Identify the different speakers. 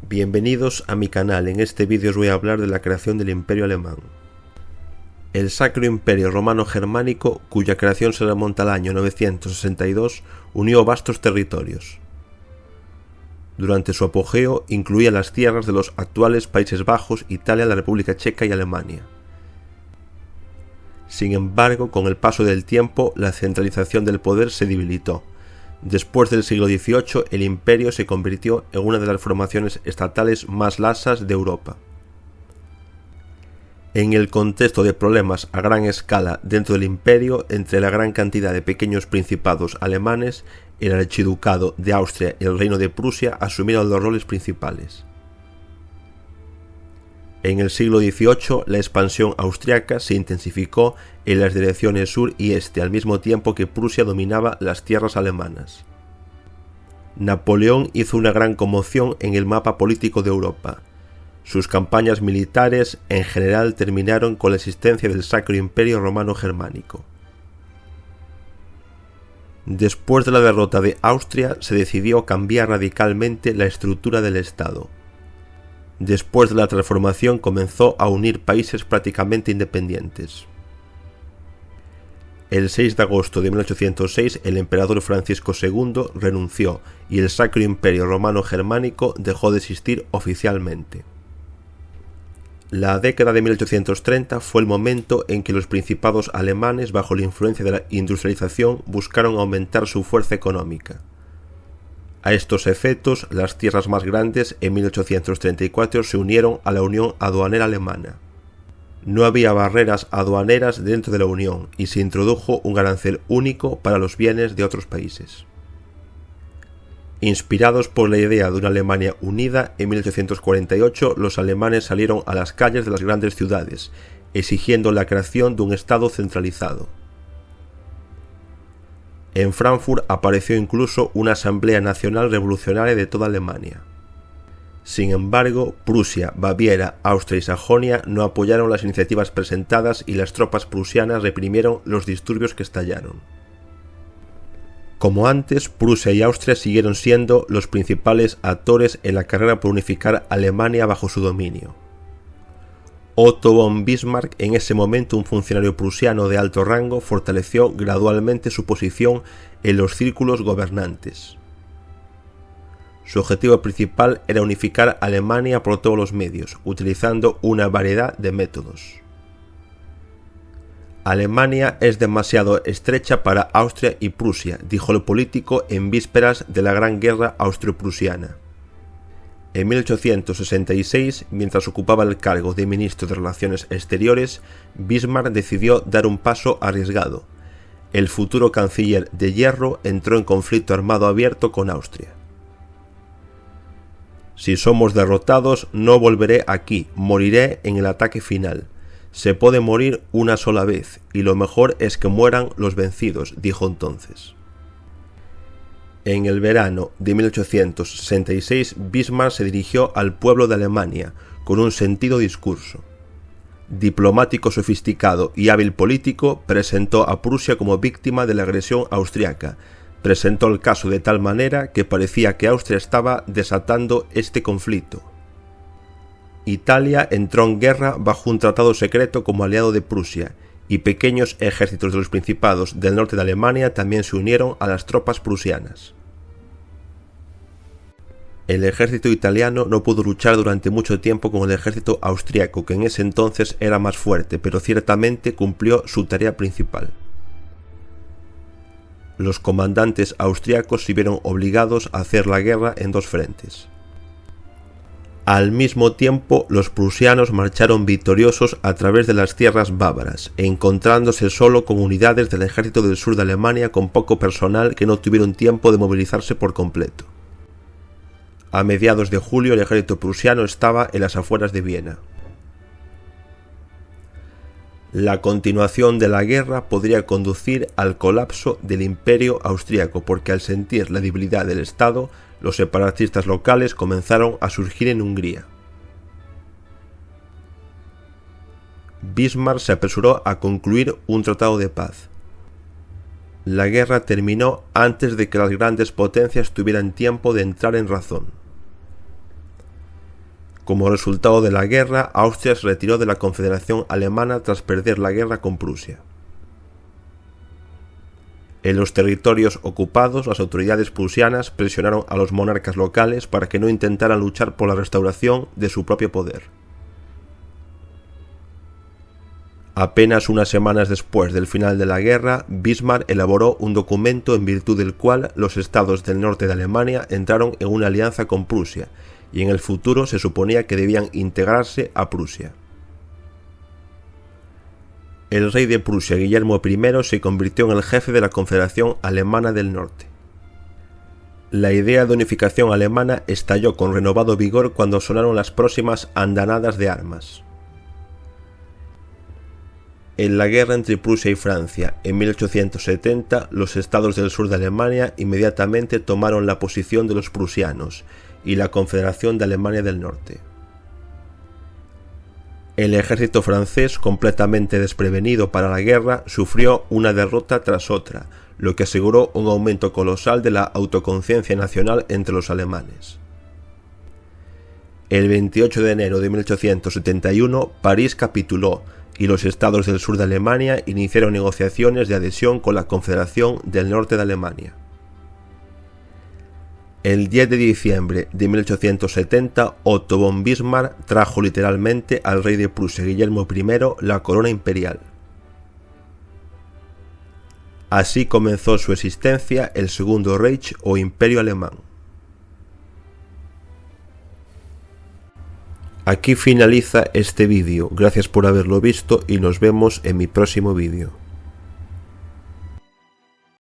Speaker 1: Bienvenidos a mi canal. En este vídeo os voy a hablar de la creación del Imperio Alemán. El Sacro Imperio Romano Germánico, cuya creación se remonta al año 962, unió vastos territorios. Durante su apogeo incluía las tierras de los actuales Países Bajos, Italia, la República Checa y Alemania. Sin embargo, con el paso del tiempo, la centralización del poder se debilitó. Después del siglo XVIII, el imperio se convirtió en una de las formaciones estatales más lasas de Europa. En el contexto de problemas a gran escala dentro del imperio, entre la gran cantidad de pequeños principados alemanes, el archiducado de Austria y el reino de Prusia asumieron los roles principales. En el siglo XVIII, la expansión austriaca se intensificó en las direcciones sur y este, al mismo tiempo que Prusia dominaba las tierras alemanas. Napoleón hizo una gran conmoción en el mapa político de Europa. Sus campañas militares, en general, terminaron con la existencia del Sacro Imperio Romano Germánico. Después de la derrota de Austria, se decidió cambiar radicalmente la estructura del Estado. Después de la transformación comenzó a unir países prácticamente independientes. El 6 de agosto de 1806 el emperador Francisco II renunció y el Sacro Imperio Romano Germánico dejó de existir oficialmente. La década de 1830 fue el momento en que los principados alemanes, bajo la influencia de la industrialización, buscaron aumentar su fuerza económica. A estos efectos, las tierras más grandes en 1834 se unieron a la Unión Aduanera Alemana. No había barreras aduaneras dentro de la Unión y se introdujo un arancel único para los bienes de otros países. Inspirados por la idea de una Alemania unida, en 1848 los alemanes salieron a las calles de las grandes ciudades, exigiendo la creación de un Estado centralizado. En Frankfurt apareció incluso una Asamblea Nacional Revolucionaria de toda Alemania. Sin embargo, Prusia, Baviera, Austria y Sajonia no apoyaron las iniciativas presentadas y las tropas prusianas reprimieron los disturbios que estallaron. Como antes, Prusia y Austria siguieron siendo los principales actores en la carrera por unificar Alemania bajo su dominio. Otto von Bismarck, en ese momento un funcionario prusiano de alto rango, fortaleció gradualmente su posición en los círculos gobernantes. Su objetivo principal era unificar Alemania por todos los medios, utilizando una variedad de métodos. Alemania es demasiado estrecha para Austria y Prusia, dijo el político en vísperas de la Gran Guerra Austro-Prusiana. En 1866, mientras ocupaba el cargo de ministro de Relaciones Exteriores, Bismarck decidió dar un paso arriesgado. El futuro canciller de hierro entró en conflicto armado abierto con Austria. Si somos derrotados, no volveré aquí, moriré en el ataque final. Se puede morir una sola vez, y lo mejor es que mueran los vencidos, dijo entonces. En el verano de 1866, Bismarck se dirigió al pueblo de Alemania con un sentido discurso. Diplomático sofisticado y hábil político, presentó a Prusia como víctima de la agresión austriaca. Presentó el caso de tal manera que parecía que Austria estaba desatando este conflicto. Italia entró en guerra bajo un tratado secreto como aliado de Prusia, y pequeños ejércitos de los principados del norte de Alemania también se unieron a las tropas prusianas. El ejército italiano no pudo luchar durante mucho tiempo con el ejército austriaco, que en ese entonces era más fuerte, pero ciertamente cumplió su tarea principal. Los comandantes austriacos se vieron obligados a hacer la guerra en dos frentes. Al mismo tiempo, los prusianos marcharon victoriosos a través de las tierras bávaras, encontrándose solo con unidades del ejército del sur de Alemania con poco personal que no tuvieron tiempo de movilizarse por completo. A mediados de julio, el ejército prusiano estaba en las afueras de Viena. La continuación de la guerra podría conducir al colapso del imperio austriaco, porque al sentir la debilidad del Estado, los separatistas locales comenzaron a surgir en Hungría. Bismarck se apresuró a concluir un tratado de paz. La guerra terminó antes de que las grandes potencias tuvieran tiempo de entrar en razón. Como resultado de la guerra, Austria se retiró de la Confederación Alemana tras perder la guerra con Prusia. En los territorios ocupados, las autoridades prusianas presionaron a los monarcas locales para que no intentaran luchar por la restauración de su propio poder. Apenas unas semanas después del final de la guerra, Bismarck elaboró un documento en virtud del cual los estados del norte de Alemania entraron en una alianza con Prusia, y en el futuro se suponía que debían integrarse a Prusia. El rey de Prusia, Guillermo I, se convirtió en el jefe de la Confederación Alemana del Norte. La idea de unificación alemana estalló con renovado vigor cuando sonaron las próximas andanadas de armas. En la guerra entre Prusia y Francia, en 1870, los estados del sur de Alemania inmediatamente tomaron la posición de los prusianos y la Confederación de Alemania del Norte. El ejército francés, completamente desprevenido para la guerra, sufrió una derrota tras otra, lo que aseguró un aumento colosal de la autoconciencia nacional entre los alemanes. El 28 de enero de 1871, París capituló y los estados del sur de Alemania iniciaron negociaciones de adhesión con la Confederación del Norte de Alemania. El 10 de diciembre de 1870, Otto von Bismarck trajo literalmente al rey de Prusia, Guillermo I, la corona imperial. Así comenzó su existencia el Segundo Reich o Imperio Alemán. Aquí finaliza este vídeo, gracias por haberlo visto y nos vemos en mi próximo vídeo.